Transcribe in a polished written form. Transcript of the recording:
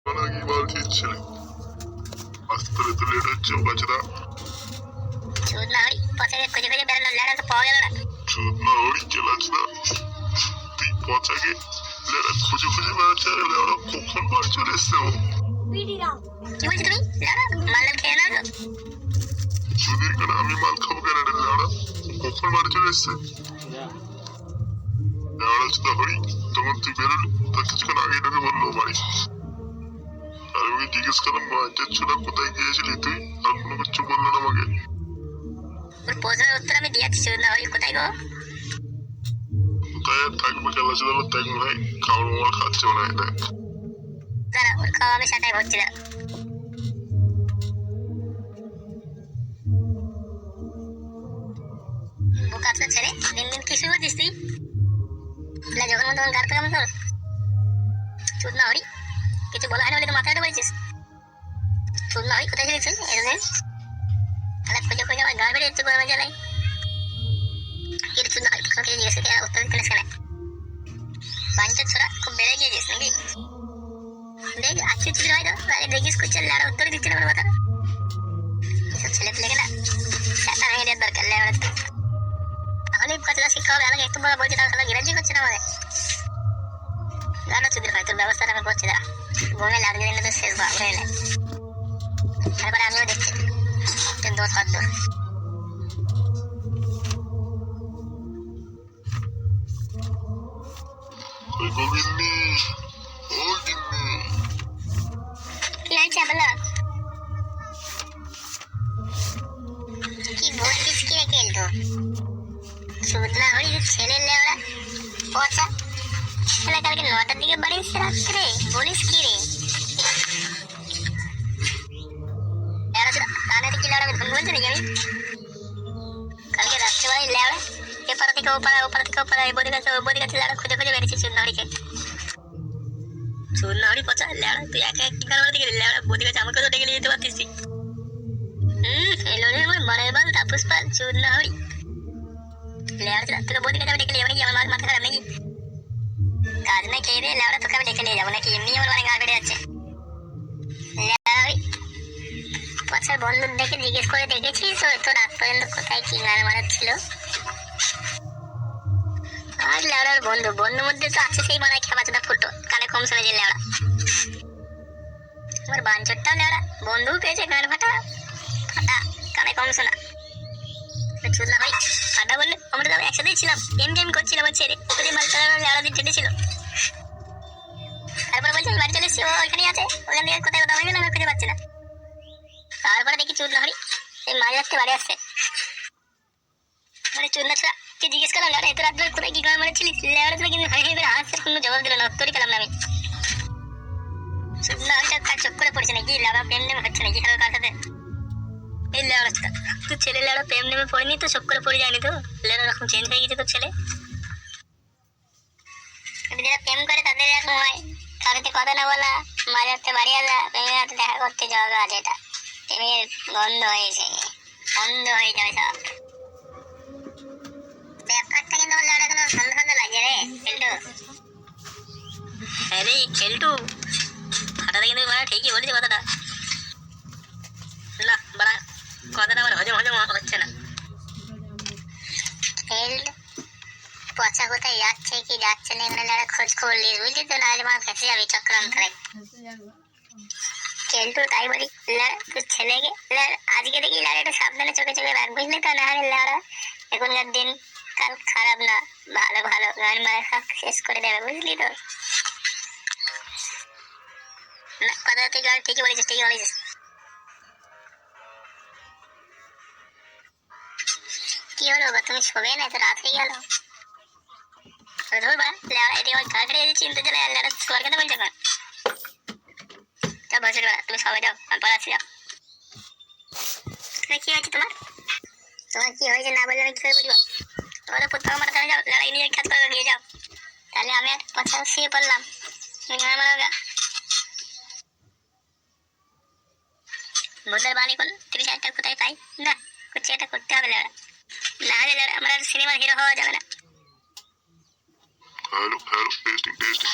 কি বলছিস ছেলে? আসতে তো লেট হচ্ছে বাচ্চারা। চোদ না হরি পচাকে খুঁজে খুঁজে বেড়ানো লেড়া তো পাওয়া গেল না। চোদ না হরি চেলাস না, তুই পচাকে লেড়া খুঁজে খুঁজে বেড়াচ্ছে। লেড়া কখন বার চলে এসছে ও? কি বলছো তুমি? লেড়া মাল খেয়ে না তো? চুদির কেন আমি মাল খাবো কেন রে লেড়া? কখন বার চলে এসছে লেড়া? চোদা হরি তখন তুই বেরোলি তার কিছুক্ষণ আগে তোকে বললো বাড়ি। আর ওকে জিজ্ঞেস করলাম যে ছোটা কোথায় গিয়েছিলি তুই, আর কোনো কিছু বললো না আমাকে। ওর প্রশ্নের উত্তর আমি দিয়েছি। চোদ না হরি কোথায় গো? কোথায় আর থাকবে খেলা চোদা? দেখ মনে হয় খাওয়ার মাল খাচ্ছে মনে হয়। দেখ দাঁড়া ওর খাওয়া আমি সেটাই ভরছি না। বোকা তো ছেড়ে দিন দিন কি শুরু করছিস তুই? যখন মন তখন গাড় পেলাম তোর। চোদ না হরি কিছু বলা হয় না বলে তো মাথায় বলছিস। চোদ না হরি কোথায় ছিলিস তুই এতদিন? তাহলে খুঁজে খুঁজে আমার গাড় বেড়ে একটু গরমে জ্বালাই। কি চোদ না হরি তোকে জিজ্ঞেস করে উত্তর দিতে কেন? বাঞ্চার ছোড়া খুব বেড়ে গিয়েছিস নাকি? দেখ আজকে চুরি হয়তো দেখিস করছে লেড়া উত্তর দিচ্ছে না কোনো কথা। এসব ছেলে পেলে না সেটা ভেঙে দেওয়ার দরকার লেড়া। তাহলে কথাটা শিক্ষা হবে। আমাকে একটু বড় বলছি তাহলে সবাই গ্রাহ্য করছে না আমাদের। জানো চুদির হয় তোর ব্যবস্থাটা আমি করছি। দাঁড়া ঘুমে লাগলে দিন তো শেষ ঘুরে এলে তারপরে আমিও দেখছি তোর দোষ হদ্দ। কি হয়েছে বলো? কি বলছিস কি রে কেলটো? চোদ না হরি ছেলের লেওড়া পচা ছেলে কালকে 9টার দিকে বাড়ি এসে রাত্রে বলিস কি রে? কানে কি লেওড়া ঘুম বলছি নাকি আমি? কালকে রাত্রেবেলায় লেওড়া এপাড়া থেকে ওপাড়া ওপাড়া থেকে ওপাড়া এই বদি গাছে ওই বদি গাছে লেওড়া খুঁজে খুঁজে বেরিয়েছি চোদ না হরিকে। চোদ না হরি পচা লেওড়া তুই একা এক গান মারতে গেলি লেওড়া বদি গাছে আমাকে তো ডেকে নিয়ে যেতে পারতিস তুই। এলো রে আমার মনের বল তাপস পাল চোদ না হরি লেওড়া তোকে বদি গাছে আমি ডেকে নিয়ে যাবো নাকি? আমার মাথা খারাপ নাকি? কাজ না খেয়ে দিয়ে লেওড়া তোকে আমি ডেকে নিয়ে যাবো নাকি? এমনি আমার মানে গা বেড়ে যাচ্ছে। পছার বন্ধু দেখে জিজ্ঞেস করে দেখেছিস তো রাত পর্যন্ত কোথায় কি গান মারাচ্ছিল? আর লেওড়ার বন্ধু বন্ধুর মধ্যে তো আছে সেই মানে খেপা চোদা ফুটো কানে কম শুনে যে লেওড়া। আমার বাঞ্চরটাও লেওড়া বন্ধু পেয়েছে গান ফাটা ফাটা কানে কম শোনা। চুদ না ভাই ফাটা বললে আমরা তো একসাথেই ছিলাম গেম গেম করছিলাম আর ছেড়ে যদি মালটা লেওড়া দিন ছিল। তারপরে বলছি বাড়ি চলে এসছি ও ওইখানেই আছে ওখান থেকে কোথায় কোথাও গেলাম আমি খুঁজে পাচ্ছি না। তারপরে দেখি চুদ না হরি এই মাঝ রাত্রে বাড়ি আসছে। মানে চুদ না ছোড়া কে জিজ্ঞেস করলাম লেওড়া এত রাত ধরে কোথায় কি গান মারাচ্ছিলিস? লেওড়া ছোড়া কিন্তু হাই হাই করে হাসছে কোনো জবাব দিল না উত্তরই পেলাম না আমি। চুদ না হরিটা কার চোখ করে পড়ছে নাকি? লেওড়া প্রেম নেমে হচ্ছে নাকি কারোর কার সাথে? এই লেওড়া ছোড়া তুই ছেলে লেওড়া প্রেম নেমে পড়েনি তো চোখ করে পড়ে যায়নি তো? লেওড়া এরকম চেঞ্জ হয়ে গেছে তোর ছেলে। যারা প্রেম করে তাদের এরকম হয় কারোতে কথা না বলা মাঝ রাত্রে বাড়ি আসা প্রেমের হাতে দেখা করতে যাওয়া আছে। এটা প্রেমের গন্ধ হয়েছে বন্ধ হয়ে যাবে সব। ব্যাপারটা কিন্তু আমার লেওড়া কোনো সন্দেহ সন্দেহ লাগছে রে খেলটু। হ্যাঁ রে খেলটু ফাটাটা কিন্তু মানে ঠিকই বলেছে কথাটা। না বাড়া কথাটা আমার হজম হজম হচ্ছে না। পচা কোথায় যাচ্ছে কি যাচ্ছে না এখানে লেড়া খোঁজ করলি বুঝলি তো? নাহলে আমার ফেসে যাবে চক্রান্তরে। কেলটু তাই বলি তোর ছেলেকে আজকে দেখি লেড়া একটু সাবধানে চোখে চোখে রাখ বুঝলি তো? নাহলে লেড়া এখনকার দিন কাল খারাপ না ভালো ভালো গান মারা সব শেষ করে দেবে বুঝলি তো? না কথা তুই ঠিকই বলেছিস ঠিকই বলেছিস। কি হলো তুমি শোবে না? তো রাত হয়ে গেল। ধরবা লেওড়া এটি আমার ঘা কেটে চিনতে চলে লেওড়া শোয়ার কথা বলছে এখন। যাও বসে তুমি সবাই যাও আমি পড়াচ্ছি যাও। কি হয়েছে তোমার? তোমার কি হয়েছে না বললে আমি কি করে বুঝবো? তোমার প্রত্যেক আমার কাছে যাও লড়াই নিয়ে কাজ করে নিয়ে যাও। তাহলে আমি আর পথে শুয়ে পড়লাম বুধবার বাড়ি কোন 30,000 টাকা কোথায় পাই? না করছি এটা করতে হবে লেওড়া না হলে লেওড়া আমার সিনেমার হিরো হওয়া যাবে না। Hello testing testing